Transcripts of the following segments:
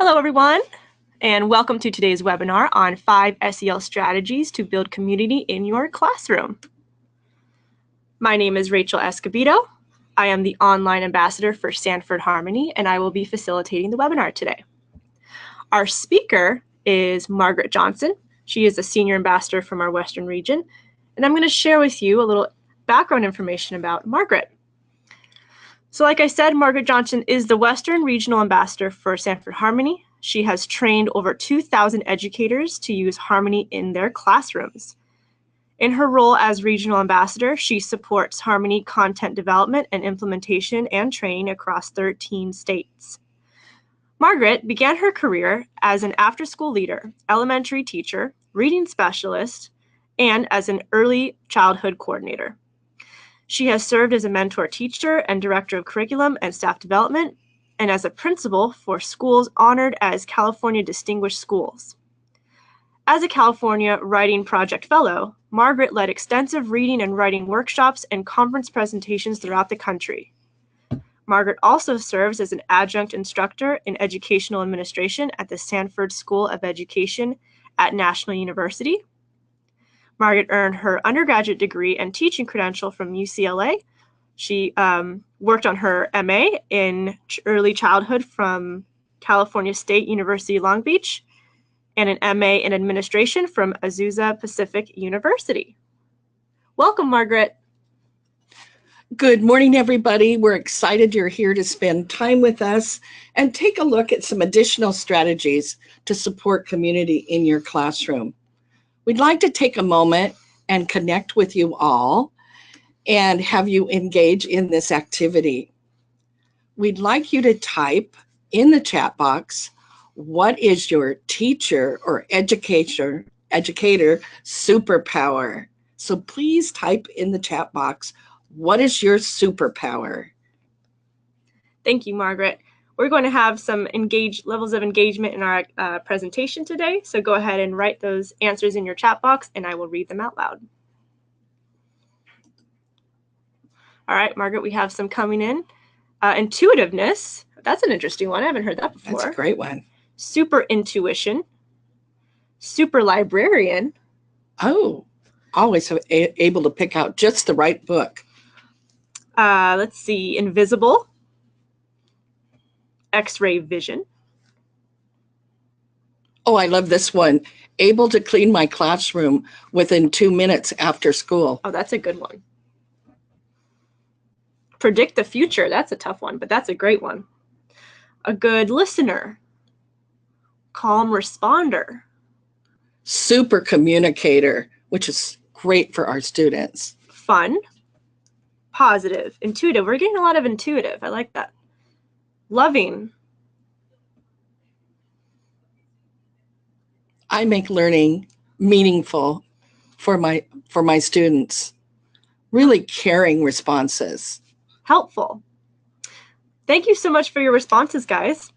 Hello, everyone, and welcome to today's webinar on 5 SEL strategies to build community in your classroom. My name is Rachel Escobedo. I am the online ambassador for Sanford Harmony, and I will be facilitating the webinar today. Our speaker is Margaret Johnson. She is a senior ambassador from our Western region, and I'm going to share with you a little background information about Margaret. So like I said, Margaret Johnson is the Western Regional Ambassador for Sanford Harmony. She has trained over 2,000 educators to use Harmony in their classrooms. In her role as Regional Ambassador, she supports Harmony content development and implementation and training across 13 states. Margaret began her career as an after-school leader, elementary teacher, reading specialist, and as an early childhood coordinator. She has served as a mentor teacher and director of curriculum and staff development, and as a principal for schools honored as California Distinguished Schools. As a California Writing Project Fellow, Margaret led extensive reading and writing workshops and conference presentations throughout the country. Margaret also serves as an adjunct instructor in educational administration at the Sanford School of Education at National University. Margaret earned her undergraduate degree and teaching credential from UCLA. She worked on her MA in early childhood from California State University, Long Beach, and an MA in administration from Azusa Pacific University. Welcome, Margaret. Good morning, everybody. We're excited you're here to spend time with us and take a look at some additional strategies to support community in your classroom. We'd like to take a moment and connect with you all and have you engage in this activity. We'd like you to type in the chat box, what is your teacher or educator superpower? So please type in the chat box, what is your superpower? Thank you, Margaret. We're going to have some levels of engagement in our presentation today, so go ahead and write those answers in your chat box and I will read them out loud. All right, Margaret, we have some coming in. Intuitiveness, that's an interesting one. I haven't heard that before. That's a great one. Super intuition, super librarian. Oh, always able to pick out just the right book. Let's see, invisible. X-ray vision. Oh, I love this one. Able to clean my classroom within 2 minutes after school. Oh, that's a good one. Predict the future. That's a tough one, but that's a great one. A good listener. Calm responder. Super communicator, which is great for our students. Fun. Positive. Intuitive. We're getting a lot of intuitive. I like that. Loving. I make learning meaningful for my students. Really caring responses. Helpful. Thank you so much for your responses, guys.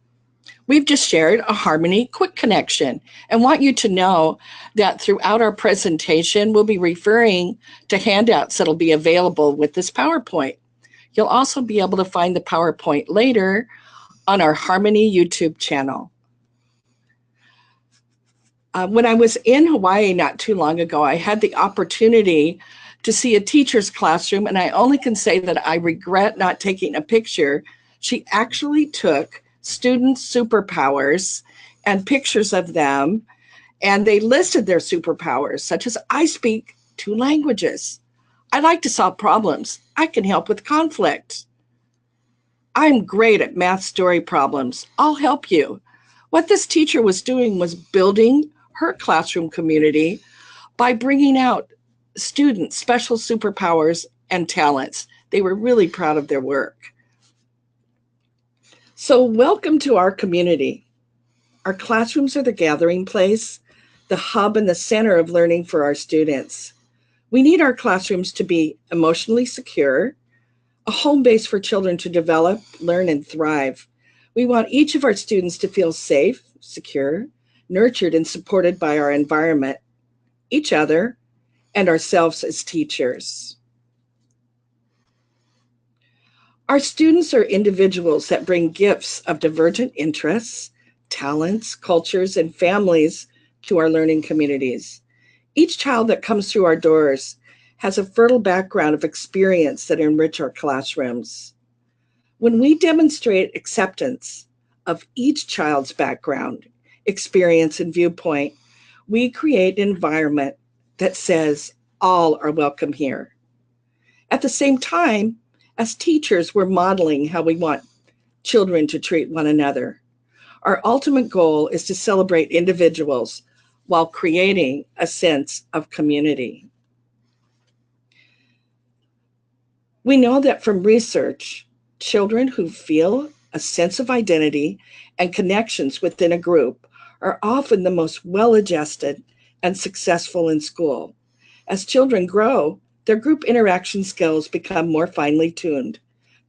We've just shared a Harmony quick connection and want you to know that throughout our presentation, we'll be referring to handouts that'll be available with this PowerPoint. You'll also be able to find the PowerPoint later on our Harmony YouTube channel. When I was in Hawaii not too long ago, I had the opportunity to see a teacher's classroom, and I only can say that I regret not taking a picture. She actually took students' superpowers and pictures of them, and they listed their superpowers, such as I speak 2 languages. I like to solve problems. I can help with conflict. I'm great at math story problems. I'll help you. What this teacher was doing was building her classroom community by bringing out students' special superpowers and talents. They were really proud of their work. So welcome to our community. Our classrooms are the gathering place, the hub and the center of learning for our students. We need our classrooms to be emotionally secure, a home base for children to develop, learn, and thrive. We want each of our students to feel safe, secure, nurtured, and supported by our environment, each other, and ourselves as teachers. Our students are individuals that bring gifts of divergent interests, talents, cultures, and families to our learning communities. Each child that comes through our doors has a fertile background of experience that enrich our classrooms. When we demonstrate acceptance of each child's background, experience, and viewpoint, we create an environment that says all are welcome here. At the same time, as teachers, we're modeling how we want children to treat one another. Our ultimate goal is to celebrate individuals while creating a sense of community. We know that from research, children who feel a sense of identity and connections within a group are often the most well-adjusted and successful in school. As children grow, their group interaction skills become more finely tuned.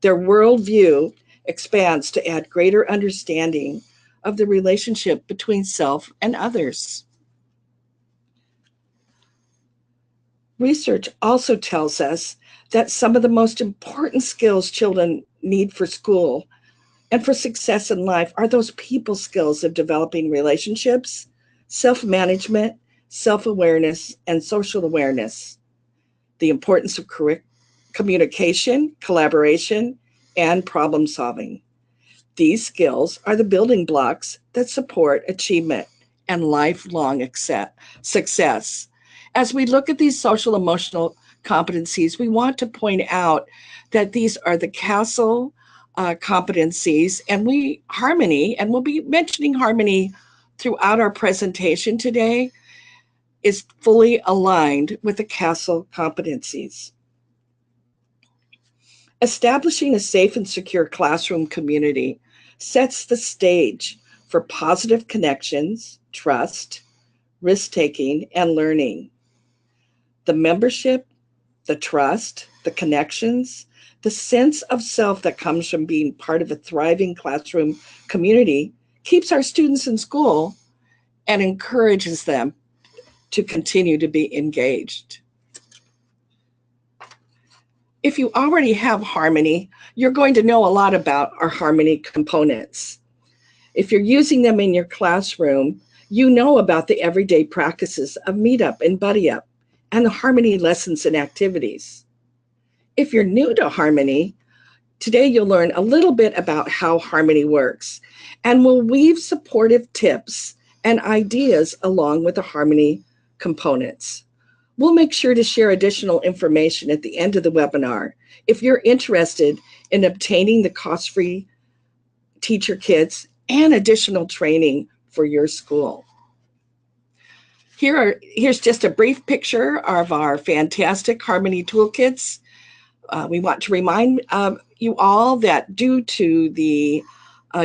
Their worldview expands to add greater understanding of the relationship between self and others. Research also tells us that some of the most important skills children need for school and for success in life are those people skills of developing relationships, self-management, self-awareness, and social awareness. The importance of communication, collaboration, and problem solving. These skills are the building blocks that support achievement and lifelong success. As we look at these social emotional competencies, we want to point out that these are the Castle competencies, and harmony, and we'll be mentioning harmony throughout our presentation today, is fully aligned with the Castle competencies. Establishing a safe and secure classroom community sets the stage for positive connections, trust, risk-taking, and learning. The membership, the trust, the connections, the sense of self that comes from being part of a thriving classroom community keeps our students in school and encourages them to continue to be engaged. If you already have harmony, you're going to know a lot about our harmony components. If you're using them in your classroom, you know about the everyday practices of meetup and buddy up and the harmony lessons and activities. If you're new to harmony, today you'll learn a little bit about how harmony works, and we'll weave supportive tips and ideas along with the harmony components. We'll make sure to share additional information at the end of the webinar if you're interested in obtaining the cost-free teacher kits and additional training for your school. Here's just a brief picture of our fantastic Harmony Toolkits. We want to remind you all that due to the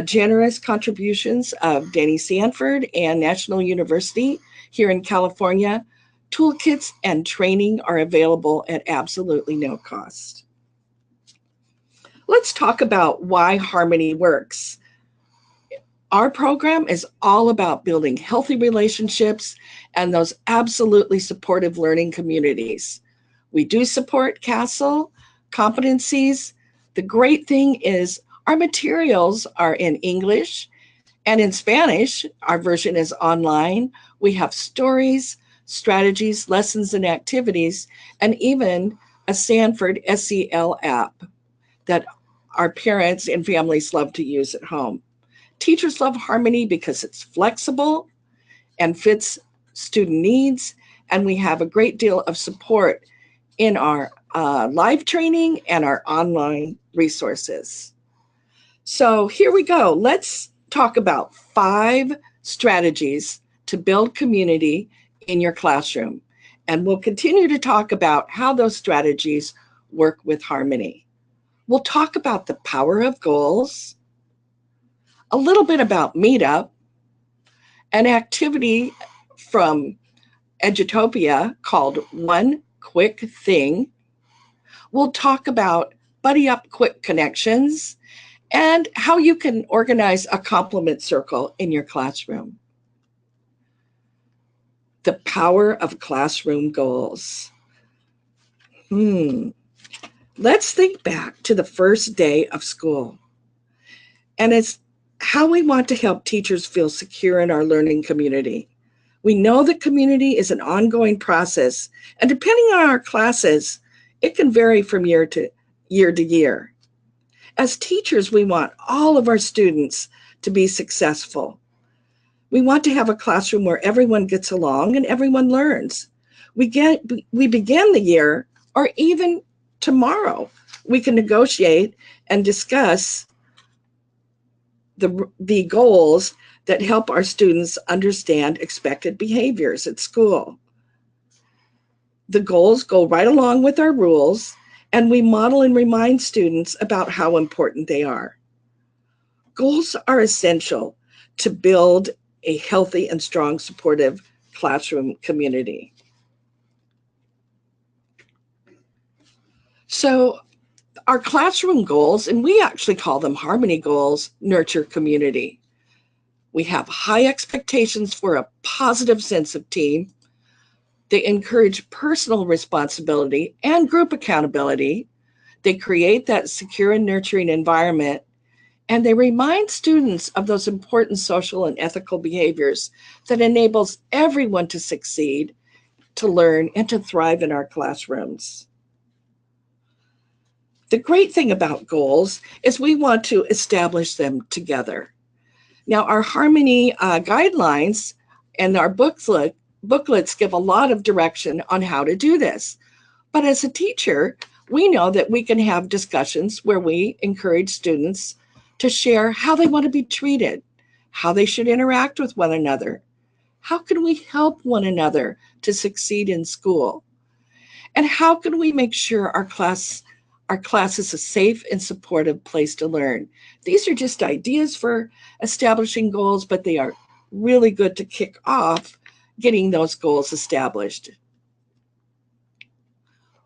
generous contributions of Danny Sanford and National University here in California, toolkits and training are available at absolutely no cost. Let's talk about why harmony works. Our program is all about building healthy relationships and those absolutely supportive learning communities. We do support Castle competencies. The great thing is our materials are in English and in Spanish. Our version is online. We have stories, strategies, lessons, and activities, and even a Sanford SEL app that our parents and families love to use at home. Teachers love Harmony because it's flexible and fits student needs, and we have a great deal of support in our live training and our online resources. So here we go. Let's talk about 5 strategies to build community in your classroom. And we'll continue to talk about how those strategies work with Harmony. We'll talk about the power of goals, a little bit about Meetup, an activity from Edutopia called One Quick Thing. We'll talk about Buddy Up Quick Connections and how you can organize a compliment circle in your classroom. The power of classroom goals. Let's think back to the first day of school. And it's how we want to help teachers feel secure in our learning community. We know that community is an ongoing process, and depending on our classes, it can vary from year to year. As teachers, we want all of our students to be successful. We want to have a classroom where everyone gets along and everyone learns. We begin the year, or even tomorrow, we can negotiate and discuss the goals that help our students understand expected behaviors at school. The goals go right along with our rules, and we model and remind students about how important they are. Goals are essential to build a healthy and strong, supportive classroom community. So our classroom goals, and we actually call them harmony goals, nurture community. We have high expectations for a positive sense of team. They encourage personal responsibility and group accountability. They create that secure and nurturing environment, and they remind students of those important social and ethical behaviors that enables everyone to succeed, to learn, and to thrive in our classrooms. The great thing about goals is we want to establish them together. Now, our Harmony guidelines and our booklets give a lot of direction on how to do this. But as a teacher, we know that we can have discussions where we encourage students to share how they want to be treated, how they should interact with one another, how can we help one another to succeed in school, and how can we make sure our class is a safe and supportive place to learn. These are just ideas for establishing goals, but they are really good to kick off getting those goals established.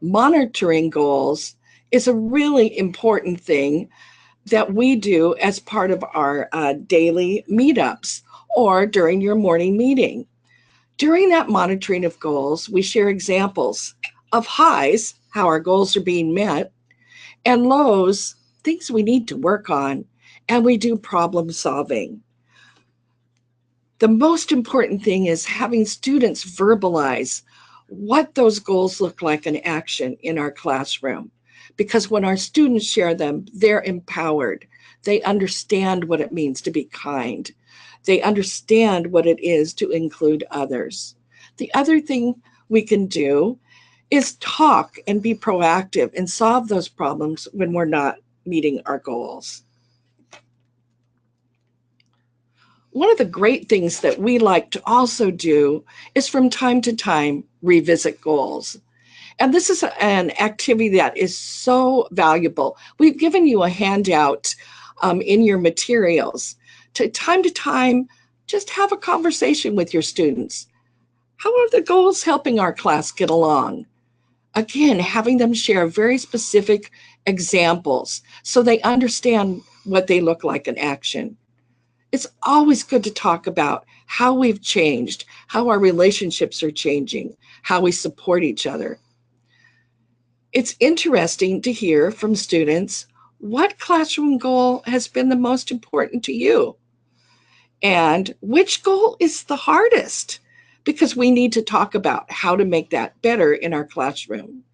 Monitoring goals is a really important thing that we do as part of our daily meetups or during your morning meeting. During that monitoring of goals, we share examples of highs, how our goals are being met, and lows, things we need to work on, and we do problem solving. The most important thing is having students verbalize what those goals look like in action in our classroom. Because when our students share them, they're empowered. They understand what it means to be kind. They understand what it is to include others. The other thing we can do is talk and be proactive and solve those problems when we're not meeting our goals. One of the great things that we like to also do is from time to time revisit goals. And this is an activity that is so valuable. We've given you a handout in your materials. To time, just have a conversation with your students. How are the goals helping our class get along? Again, having them share very specific examples so they understand what they look like in action. It's always good to talk about how we've changed, how our relationships are changing, how we support each other. It's interesting to hear from students what classroom goal has been the most important to you and which goal is the hardest, because we need to talk about how to make that better in our classroom.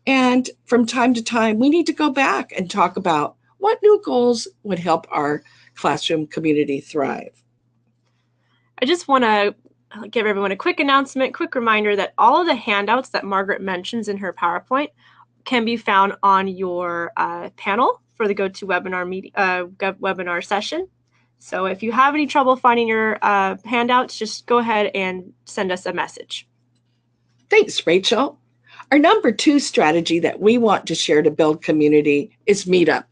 And from time to time, we need to go back and talk about what new goals would help our classroom community thrive. I just want to give everyone a quick announcement, quick reminder that all of the handouts that Margaret mentions in her PowerPoint can be found on your panel for the GoToWebinar webinar session. So if you have any trouble finding your handouts, just go ahead and send us a message. Thanks, Rachel. Our number 2 strategy that we want to share to build community is meetup.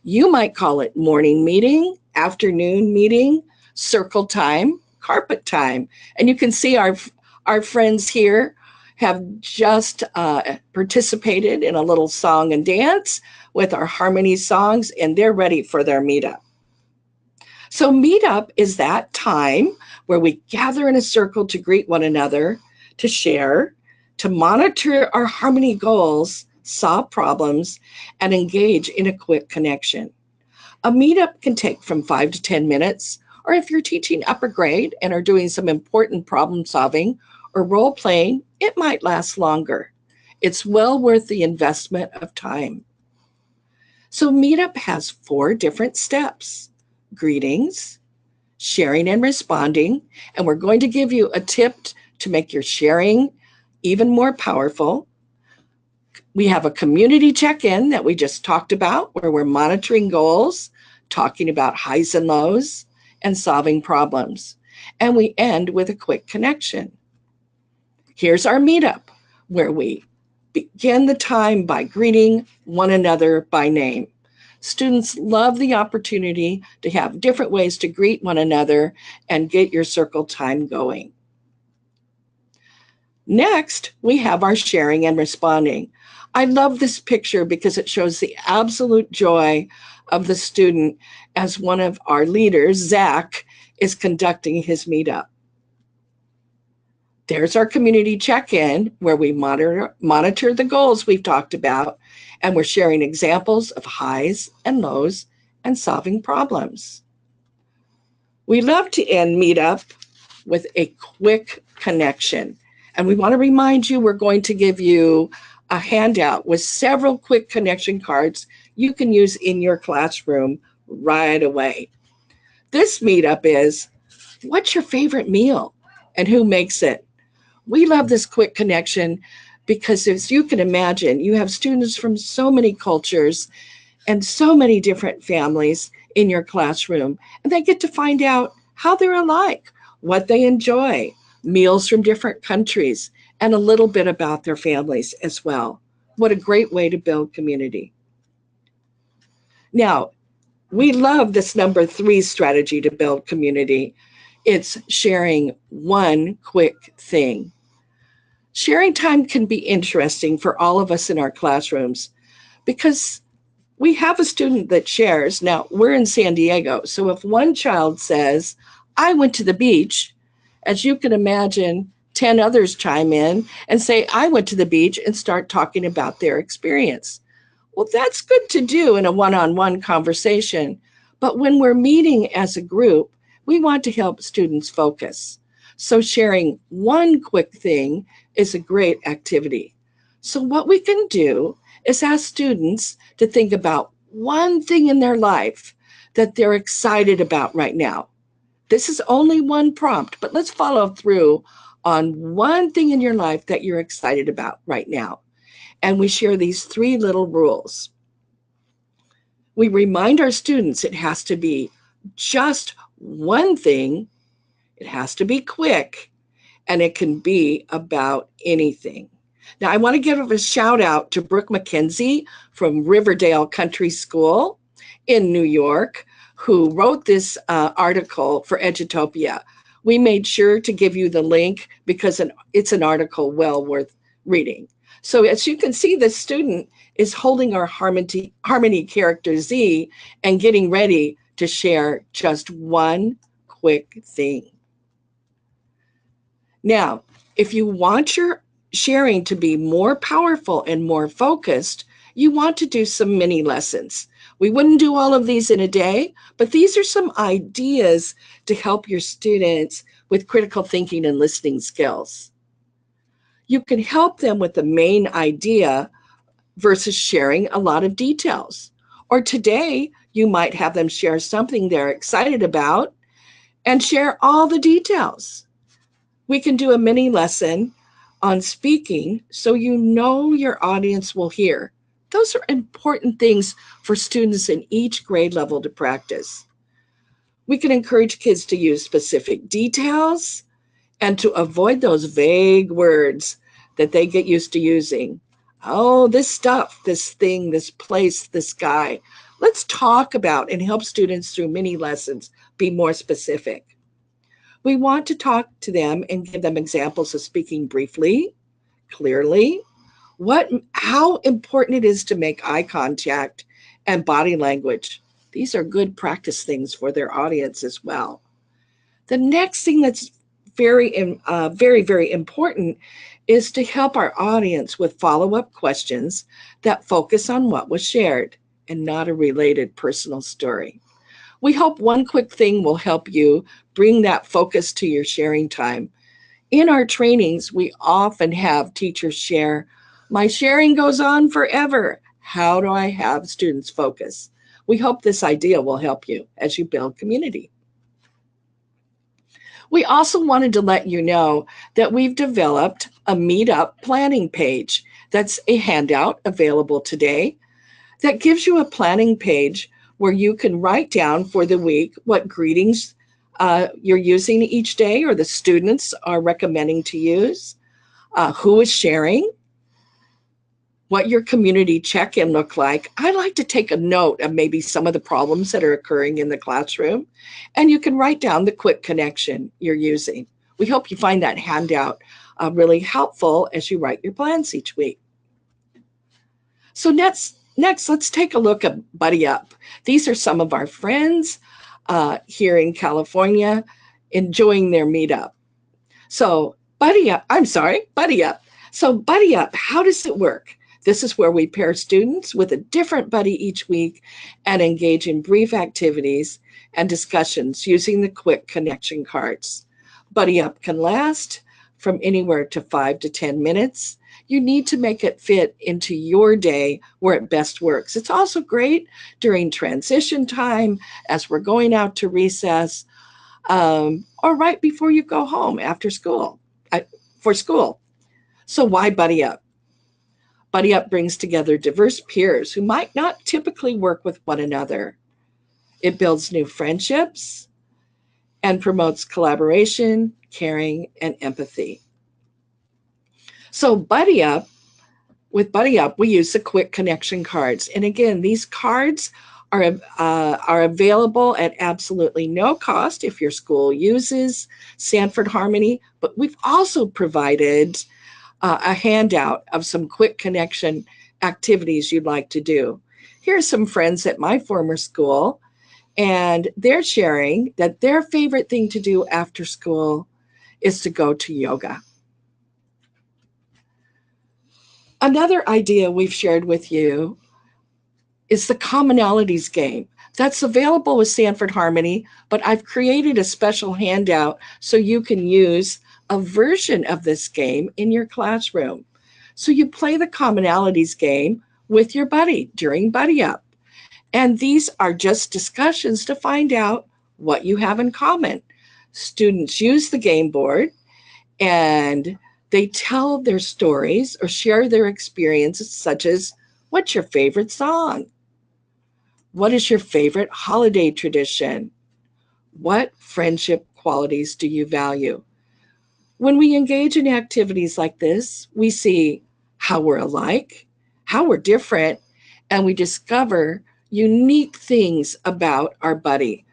You might call it morning meeting, afternoon meeting, circle time, carpet time. And you can see our friends here have just participated in a little song and dance with our harmony songs, and they're ready for their meetup. So meetup is that time where we gather in a circle to greet one another, to share, to monitor our harmony goals, solve problems, and engage in a quick connection. A meetup can take from 5 to 10 minutes, or if you're teaching upper grade and are doing some important problem solving or role playing, it might last longer. It's well worth the investment of time. So Meetup has 4 different steps: greetings, sharing and responding, and we're going to give you a tip to make your sharing even more powerful. We have a community check-in that we just talked about, where we're monitoring goals, talking about highs and lows, and solving problems. And we end with a quick connection. Here's our meetup, where we begin the time by greeting one another by name. Students love the opportunity to have different ways to greet one another and get your circle time going. Next, we have our sharing and responding. I love this picture because it shows the absolute joy of the student as one of our leaders, Zach, is conducting his meetup. There's our community check-in, where we monitor the goals we've talked about, and we're sharing examples of highs and lows and solving problems. We love to end meetup with a quick connection. And we want to remind you, we're going to give you a handout with several quick connection cards you can use in your classroom right away. This meetup is, what's your favorite meal and who makes it? We love this quick connection because, as you can imagine, you have students from so many cultures and so many different families in your classroom, and they get to find out how they're alike, what they enjoy, meals from different countries, and a little bit about their families as well. What a great way to build community. Now, we love this number 3 strategy to build community. It's sharing one quick thing. Sharing time can be interesting for all of us in our classrooms because we have a student that shares. Now, we're in San Diego, so if one child says, I went to the beach, as you can imagine, 10 others chime in and say, I went to the beach, and start talking about their experience. Well, that's good to do in a one-on-one conversation, but when we're meeting as a group, we want to help students focus. So sharing one quick thing is a great activity. So what we can do is ask students to think about one thing in their life that they're excited about right now. This is only one prompt, but let's follow through on one thing in your life that you're excited about right now. And we share these 3 little rules. We remind our students it has to be just one thing, it has to be quick, and it can be about anything. Now, I want to give a shout out to Brooke McKenzie from Riverdale Country School in New York, who wrote this article for Edutopia. We made sure to give you the link because it's an article well worth reading. So as you can see, the student is holding our harmony character Z and getting ready to share just one quick thing. Now, if you want your sharing to be more powerful and more focused, you want to do some mini lessons. We wouldn't do all of these in a day, but these are some ideas to help your students with critical thinking and listening skills. You can help them with the main idea versus sharing a lot of details. Or today, you might have them share something they're excited about and share all the details. We can do a mini lesson on speaking so you know your audience will hear. Those are important things for students in each grade level to practice. We can encourage kids to use specific details and to avoid those vague words that they get used to using. Oh, this stuff, this thing, this place, this guy. Let's talk about and help students through mini lessons be more specific. We want to talk to them and give them examples of speaking briefly, clearly, how important it is to make eye contact and body language. These are good practice things for their audience as well. The next thing that's very, very important is to help our audience with follow-up questions that focus on what was shared. and not a related personal story. We hope one quick thing will help you bring that focus to your sharing time. In our trainings, we often have teachers share, "My sharing goes on forever. How do I have students focus?" We hope this idea will help you as you build community. We also wanted to let you know that we've developed a meetup planning page. That's a handout available today that gives you a planning page where you can write down for the week what greetings you're using each day or the students are recommending to use, who is sharing, what your community check-in look like. I like to take a note of maybe some of the problems that are occurring in the classroom, and you can write down the quick connection you're using. We hope you find that handout really helpful as you write your plans each week. So next, let's take a look at Buddy Up. These are some of our friends here in California enjoying their meetup. So Buddy Up. So Buddy Up, how does it work? This is where we pair students with a different buddy each week and engage in brief activities and discussions using the quick connection cards. Buddy Up can last from anywhere to 5 to 10 minutes. You need to make it fit into your day where it best works. It's also great during transition time as we're going out to recess, or right before you go home after school, for school. So why Buddy Up? Buddy Up brings together diverse peers who might not typically work with one another. It builds new friendships and promotes collaboration, caring, and empathy. So with Buddy Up, we use the quick connection cards. And again, these cards are available at absolutely no cost if your school uses Sanford Harmony, but we've also provided a handout of some quick connection activities you'd like to do. Here's some friends at my former school, and they're sharing that their favorite thing to do after school is to go to yoga. Another idea we've shared with you is the Commonalities Game. That's available with Sanford Harmony, but I've created a special handout so you can use a version of this game in your classroom. So you play the Commonalities Game with your buddy during Buddy Up. And these are just discussions to find out what you have in common. Students use the game board and they tell their stories or share their experiences, such as, what's your favorite song? What is your favorite holiday tradition? What friendship qualities do you value? When we engage in activities like this, we see how we're alike, how we're different, and we discover unique things about our buddy.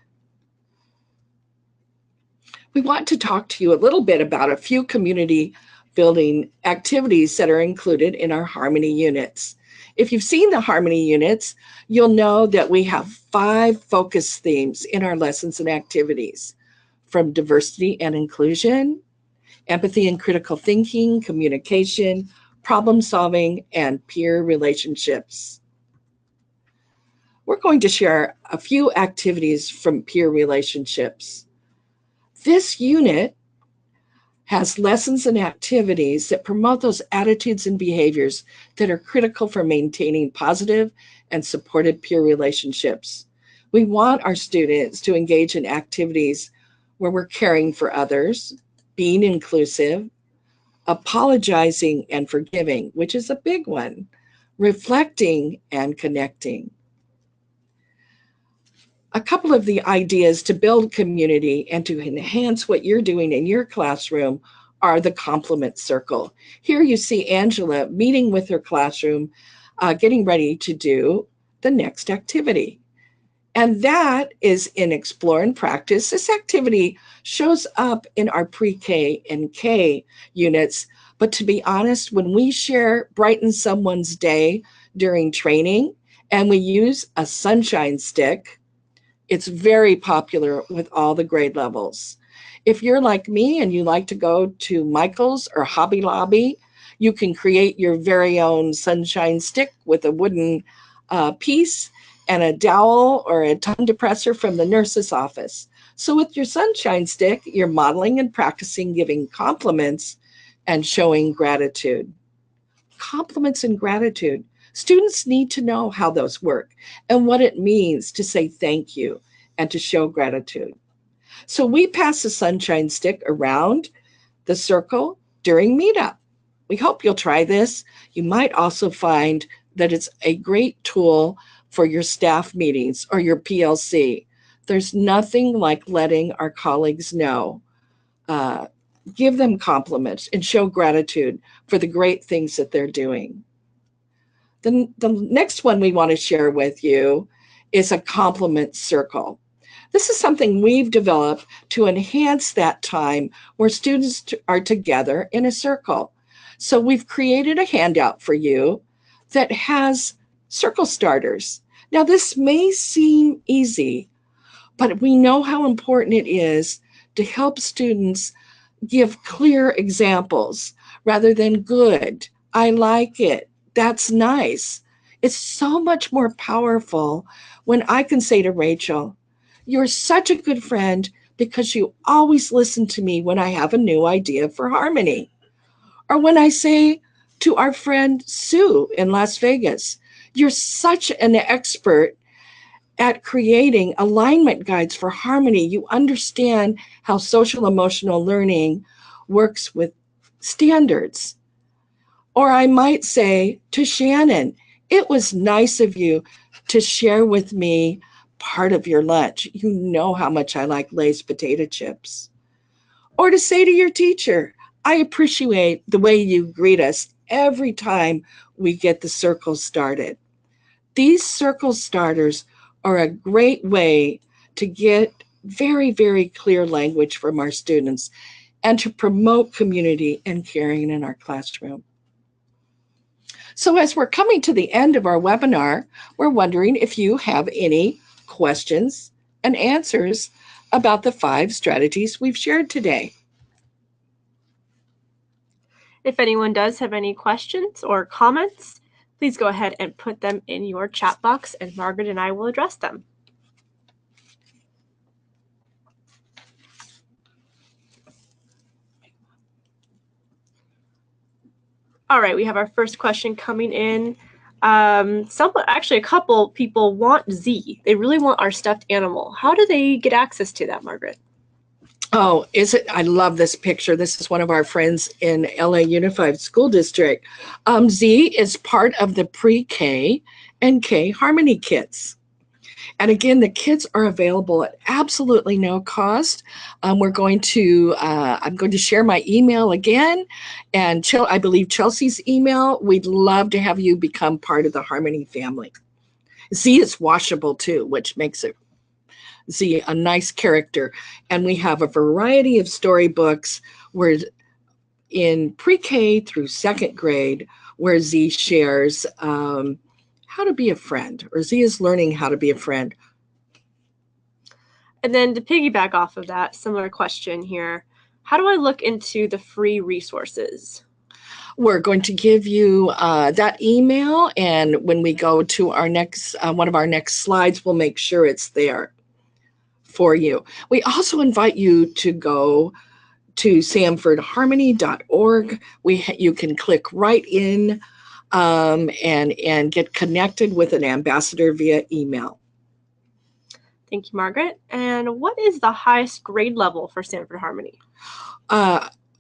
We want to talk to you a little bit about a few community building activities that are included in our Harmony units. If you've seen the Harmony units, you'll know that we have 5 focus themes in our lessons and activities, from diversity and inclusion, empathy and critical thinking, communication, problem solving, and peer relationships. We're going to share a few activities from peer relationships. This unit has lessons and activities that promote those attitudes and behaviors that are critical for maintaining positive and supportive peer relationships. We want our students to engage in activities where we're caring for others, being inclusive, apologizing and forgiving, which is a big one, reflecting and connecting. A couple of the ideas to build community and to enhance what you're doing in your classroom are the compliment circle. Here you see Angela meeting with her classroom, getting ready to do the next activity. And that is in Explore and Practice. This activity shows up in our pre-K and K units. But to be honest, when we share Brighten Someone's Day during training and we use a sunshine stick, it's very popular with all the grade levels. If you're like me and you like to go to Michael's or Hobby Lobby, you can create your very own sunshine stick with a wooden piece and a dowel or a tongue depressor from the nurse's office. So with your sunshine stick, you're modeling and practicing giving compliments and showing gratitude. Compliments and gratitude. Students need to know how those work and what it means to say thank you and to show gratitude. So we pass the sunshine stick around the circle during meetup. We hope you'll try this. You might also find that it's a great tool for your staff meetings or your PLC. There's nothing like letting our colleagues know, give them compliments and show gratitude for the great things that they're doing. The next one we want to share with you is a compliment circle. This is something we've developed to enhance that time where students are together in a circle. So we've created a handout for you that has circle starters. Now, this may seem easy, but we know how important it is to help students give clear examples rather than good, I like it, that's nice. It's so much more powerful when I can say to Rachel, you're such a good friend because you always listen to me when I have a new idea for harmony. Or when I say to our friend Sue in Las Vegas, you're such an expert at creating alignment guides for harmony. You understand how social emotional learning works with standards. Or I might say to Shannon, it was nice of you to share with me part of your lunch. You know how much I like Lay's potato chips. Or to say to your teacher, I appreciate the way you greet us every time we get the circle started. These circle starters are a great way to get very, very clear language from our students and to promote community and caring in our classroom. So as we're coming to the end of our webinar, we're wondering if you have any questions and answers about the 5 strategies we've shared today. If anyone does have any questions or comments, please go ahead and put them in your chat box and Margaret and I will address them. All right, we have our first question coming in. Actually, a couple people want Z. They really want our stuffed animal. How do they get access to that, Margaret? Oh, is it? I love this picture. This is one of our friends in LA Unified School District. Z is part of the pre-K and K Harmony kits. And again, the kits are available at absolutely no cost. I'm going to share my email again, and I believe Chelsea's email. We'd love to have you become part of the Harmony family. Z is washable too, which makes it Z a nice character. And we have a variety of storybooks where in pre-K through 2nd grade, where Z shares how to be a friend, or Z is learning how to be a friend. And then to piggyback off of that, similar question here, how do I look into the free resources? We're going to give you that email, and when we go to our next one of our next slides, we'll make sure it's there for you. We also invite you to go to sanfordharmony.org. You can click right in and get connected with an ambassador via email. Thank you, Margaret. And what is the highest grade level for Sanford Harmony?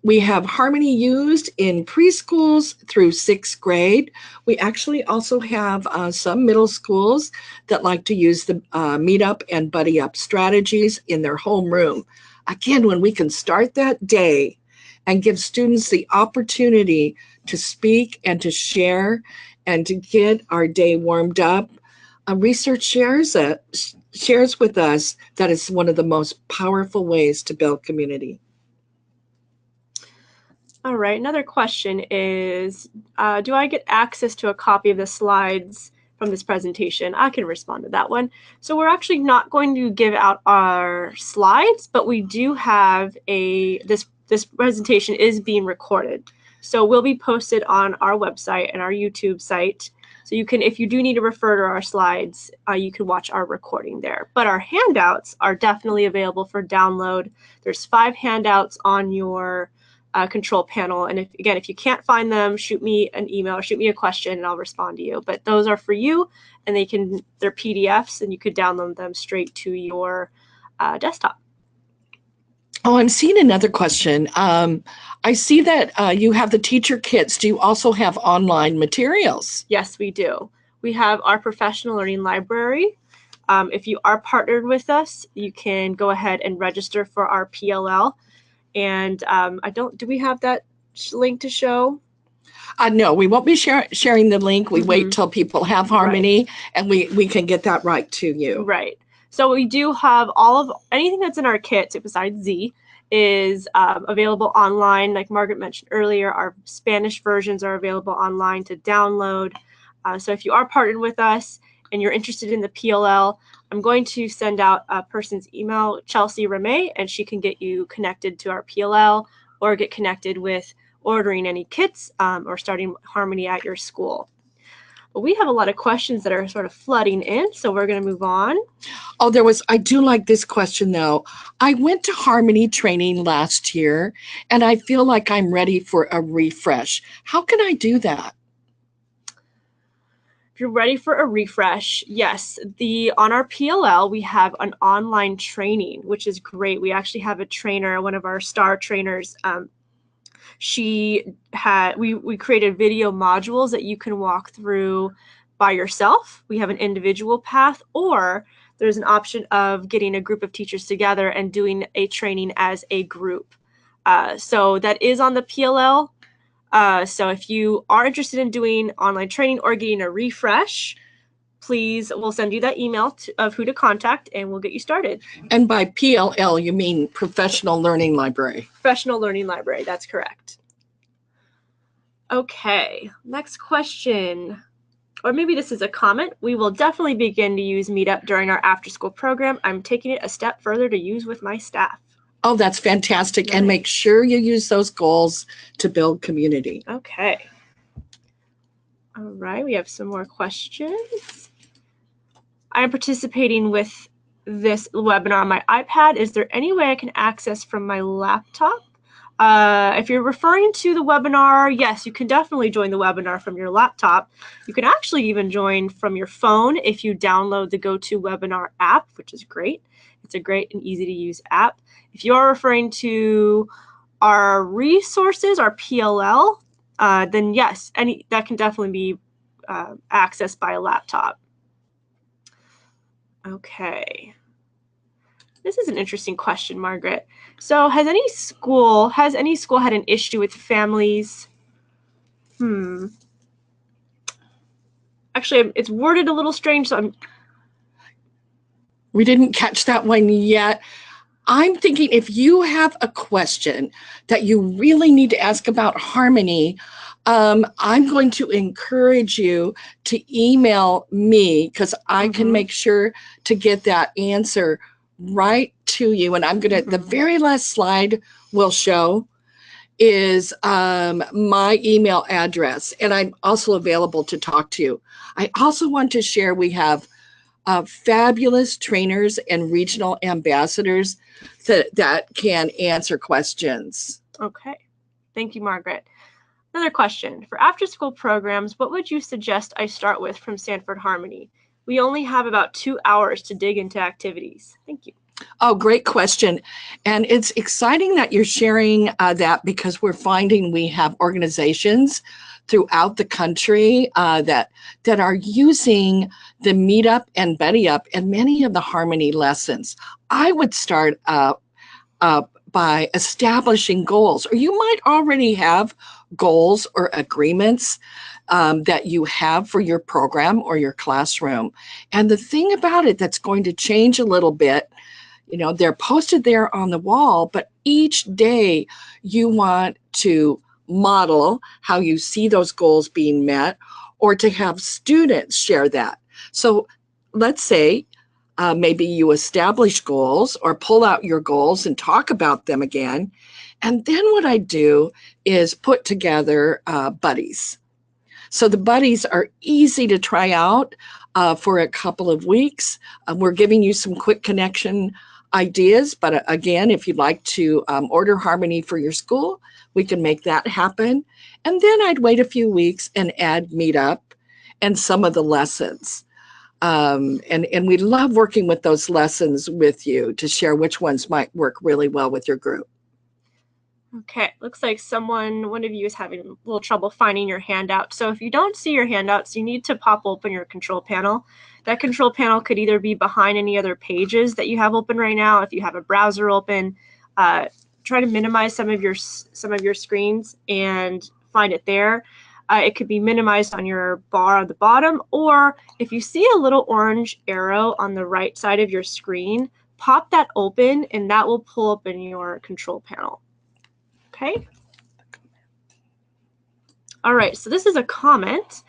We have Harmony used in preschools through 6th grade. We actually also have some middle schools that like to use the meetup and buddy up strategies in their homeroom. Again, when we can start that day and give students the opportunity to speak and to share and to get our day warmed up, research shares with us that is one of the most powerful ways to build community. All right, another question is, do I get access to a copy of the slides from this presentation? I can respond to that one. So we're actually not going to give out our slides, but we do have this presentation is being recorded. So will be posted on our website and our YouTube site So you can, if you do need to refer to our slides, you can watch our recording there. But our handouts are definitely available for download. There's 5 handouts on your control panel. And if you can't find them, shoot me an email or shoot me a question and I'll respond to you. But those are for you, and they're PDFs, and you could download them straight to your desktop. Oh, I'm seeing another question. I see that you have the teacher kits. Do you also have online materials? Yes, we do. We have our professional learning library. If you are partnered with us, you can go ahead and register for our PLL. And do we have that link to show? No, we won't be sharing the link. We wait till people have Harmony, and we can get that right to you. Right. So we do have anything that's in our kits besides Z is available online. Like Margaret mentioned earlier, our Spanish versions are available online to download. So if you are partnered with us and you're interested in the PLL, I'm going to send out a person's email, Chelsea Ramey, and she can get you connected to our PLL or get connected with ordering any kits or starting Harmony at your school. But we have a lot of questions that are sort of flooding in, so we're going to move on. Oh, I do like this question though. I went to Harmony training last year and I feel like I'm ready for a refresh. How can I do that? If you're ready for a refresh, yes, on our PLL, we have an online training, which is great. We actually have a trainer, one of our star trainers. We created video modules that you can walk through by yourself. We have an individual path, or there's an option of getting a group of teachers together and doing a training as a group. So that is on the PLL. So if you are interested in doing online training or getting a refresh, please, we'll send you that email of who to contact and we'll get you started. And by PLL, you mean Professional Learning Library? Professional Learning Library, that's correct. Okay, next question. Or maybe this is a comment. We will definitely begin to use Meetup during our after-school program. I'm taking it a step further to use with my staff. Oh, that's fantastic. Nice. And make sure you use those goals to build community. Okay. All right, we have some more questions. I'm participating with this webinar on my iPad. Is there any way I can access from my laptop? If you're referring to the webinar, yes, you can definitely join the webinar from your laptop. You can actually even join from your phone if you download the GoToWebinar app, which is great. It's a great and easy to use app. If you are referring to our resources, our PLL, then yes, that can definitely be accessed by a laptop. Okay. This is an interesting question, Margaret. So has any school had an issue with families? Actually, it's worded a little strange, so we didn't catch that one yet. I'm thinking if you have a question that you really need to ask about Harmony, I'm going to encourage you to email me because I can make sure to get that answer right to you. And I'm going to, the very last slide will show is my email address. And I'm also available to talk to you. I also want to share we have fabulous trainers and regional ambassadors that can answer questions. Okay. Thank you, Margaret. Another question. For after-school programs, what would you suggest I start with from Sanford Harmony? We only have about 2 hours to dig into activities. Thank you. Oh, great question. And it's exciting that you're sharing that because we're finding we have organizations throughout the country that are using the Meetup and Buddy Up in many of the Harmony lessons. I would start by establishing goals, or you might already have goals or agreements that you have for your program or your classroom. And the thing about it that's going to change a little bit, you know, they're posted there on the wall, but each day you want to model how you see those goals being met or to have students share that. So let's say maybe you establish goals or pull out your goals and talk about them again. And then what I do is put together buddies. So the buddies are easy to try out for a couple of weeks. We're giving you some quick connection ideas, but again, if you'd like to order Harmony for your school, we can make that happen. And then I'd wait a few weeks and add Meetup and some of the lessons. And we love working with those lessons with you to share which ones might work really well with your group. Okay, looks like one of you is having a little trouble finding your handout. So if you don't see your handouts, you need to pop open your control panel. That control panel could either be behind any other pages that you have open right now. If you have a browser open, try to minimize some of your screens and find it there. It could be minimized on your bar on the bottom, or if you see a little orange arrow on the right side of your screen, pop that open and that will pull up in your control panel. Okay. All right, so this is a comment,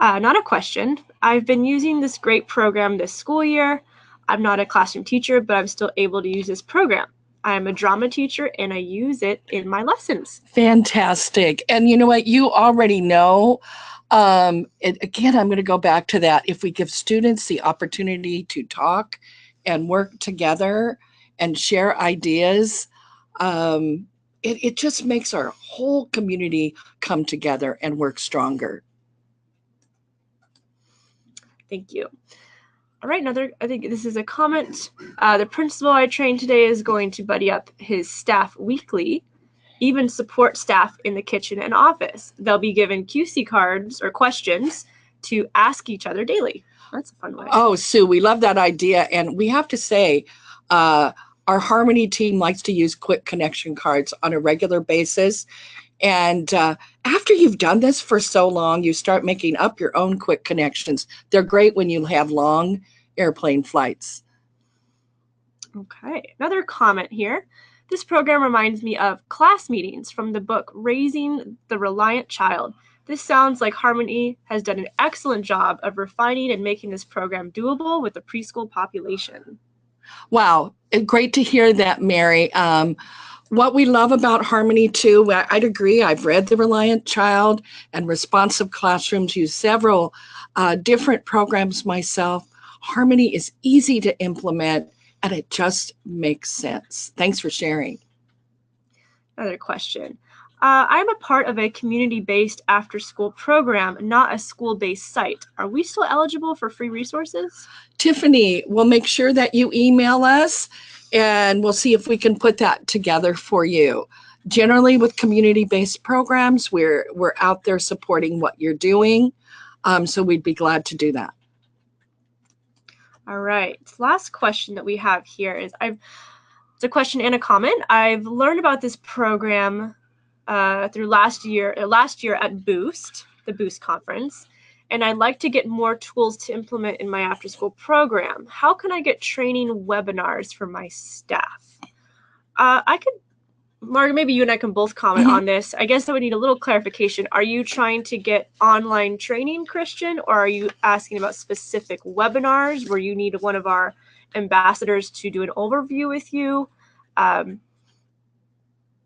not a question. I've been using this great program this school year. I'm not a classroom teacher, but I'm still able to use this program. I'm a drama teacher and I use it in my lessons. Fantastic. And you know what? You already know. Again, I'm going to go back to that. If we give students the opportunity to talk and work together and share ideas, it just makes our whole community come together and work stronger. Thank you. All right, I think this is a comment. The principal I trained today is going to buddy up his staff weekly, even support staff in the kitchen and office. They'll be given QC cards or questions to ask each other daily. That's a fun way. Oh, Sue, we love that idea. And we have to say, our Harmony team likes to use quick connection cards on a regular basis. And after you've done this for so long, you start making up your own quick connections. They're great when you have long airplane flights. Okay, another comment here. This program reminds me of class meetings from the book Raising the Reliant Child. This sounds like Harmony has done an excellent job of refining and making this program doable with the preschool population. Wow, great to hear that, Mary. What we love about Harmony too, I'd agree. I've read The Reliant Child and Responsive Classrooms, use several different programs myself. Harmony is easy to implement and it just makes sense. Thanks for sharing. Another question. I'm a part of a community-based after-school program, not a school-based site. Are we still eligible for free resources? Tiffany, we'll make sure that you email us and we'll see if we can put that together for you. Generally with community-based programs, we're out there supporting what you're doing. So we'd be glad to do that. All right, last question that we have here is, it's a question and a comment. I've learned about this program through last year at Boost, the Boost conference, and I'd like to get more tools to implement in my after-school program. How can I get training webinars for my staff? Margaret, maybe you and I can both comment on this. I guess I would need a little clarification. Are you trying to get online training, Christian, or are you asking about specific webinars where you need one of our ambassadors to do an overview with you?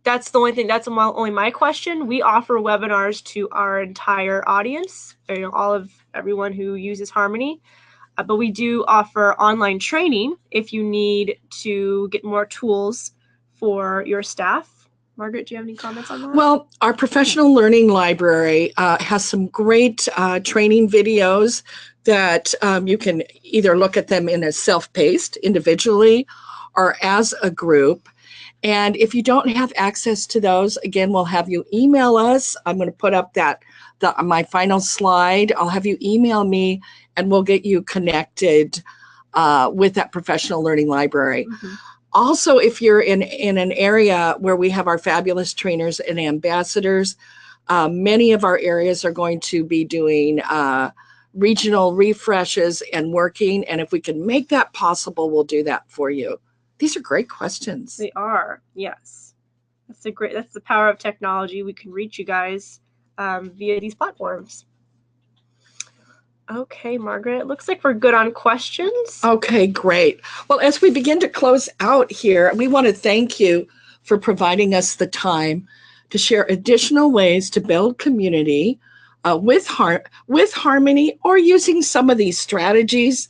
That's the only thing. That's only my question. We offer webinars to our entire audience, everyone who uses Harmony, but we do offer online training if you need to get more tools for your staff. Margaret, do you have any comments on that? Well, our professional learning library has some great training videos that you can either look at them in a self-paced individually or as a group. And if you don't have access to those, again, we'll have you email us. I'm going to put up my final slide. I'll have you email me and we'll get you connected with that professional learning library. Mm-hmm. Also, if you're in an area where we have our fabulous trainers and ambassadors, many of our areas are going to be doing regional refreshes and working. And if we can make that possible, we'll do that for you. These are great questions. They are, yes. That's the power of technology. We can reach you guys via these platforms. Okay, Margaret, it looks like we're good on questions. Okay, great. Well, as we begin to close out here, we want to thank you for providing us the time to share additional ways to build community with harmony, or using some of these strategies.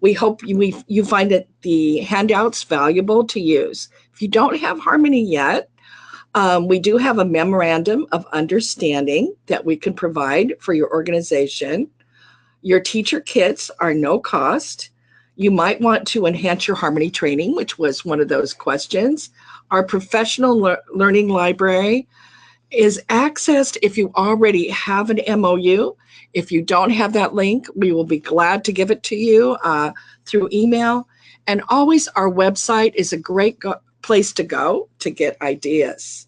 We hope you find that the handouts valuable to use. If you don't have harmony yet, we do have a memorandum of understanding that we can provide for your organization. Your teacher kits are no cost. You might want to enhance your harmony training, which was one of those questions. Our professional learning library is accessed if you already have an MOU. If you don't have that link, we will be glad to give it to you through email. And always, our website is a great place to go to get ideas.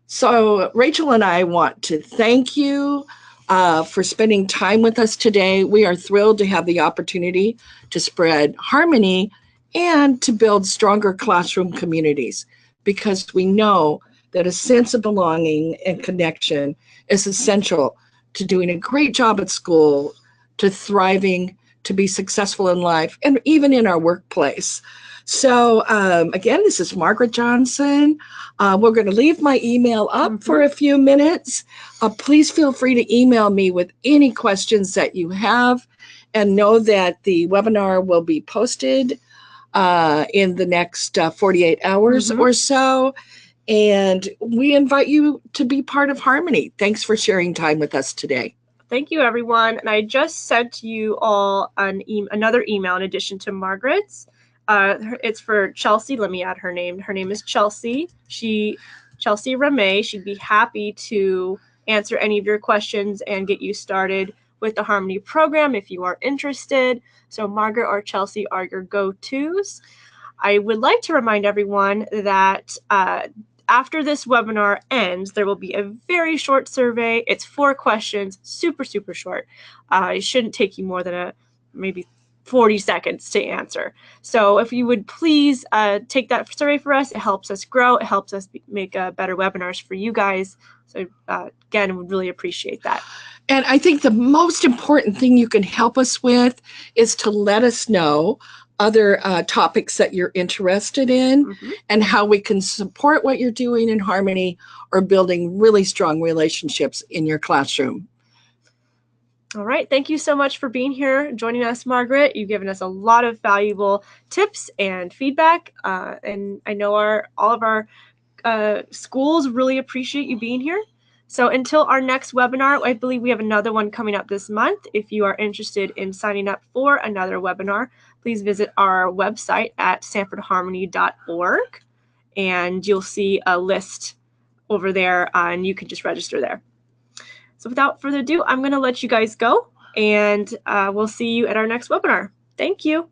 So Rachel and I want to thank you for spending time with us today. We are thrilled to have the opportunity to spread harmony and to build stronger classroom communities, because we know that a sense of belonging and connection is essential to doing a great job at school, to thriving, to be successful in life, and even in our workplace. So again, this is Margaret Johnson. We're going to leave my email up for a few minutes. Please feel free to email me with any questions that you have, and know that the webinar will be posted in the next 48 hours or so. And we invite you to be part of Harmony. Thanks for sharing time with us today. Thank you, everyone. And I just sent you all another email in addition to Margaret's. It's for Chelsea. Let me add her name. Her name is Chelsea. Chelsea Ramey. She'd be happy to answer any of your questions and get you started with the Harmony program if you are interested. So Margaret or Chelsea are your go-tos. I would like to remind everyone that after this webinar ends, there will be a very short survey. It's 4 questions, super, super short. It shouldn't take you more than maybe 40 seconds to answer. So if you would please take that survey for us, it helps us grow. It helps us make better webinars for you guys. So again, we'd really appreciate that. And I think the most important thing you can help us with is to let us know other topics that you're interested in, and how we can support what you're doing in Harmony or building really strong relationships in your classroom. All right. Thank you so much for being here, joining us, Margaret. You've given us a lot of valuable tips and feedback. And I know all of our schools really appreciate you being here. So until our next webinar, I believe we have another one coming up this month. If you are interested in signing up for another webinar, please visit our website at sanfordharmony.org, and you'll see a list over there, and you can just register there. So without further ado, I'm going to let you guys go, and we'll see you at our next webinar. Thank you.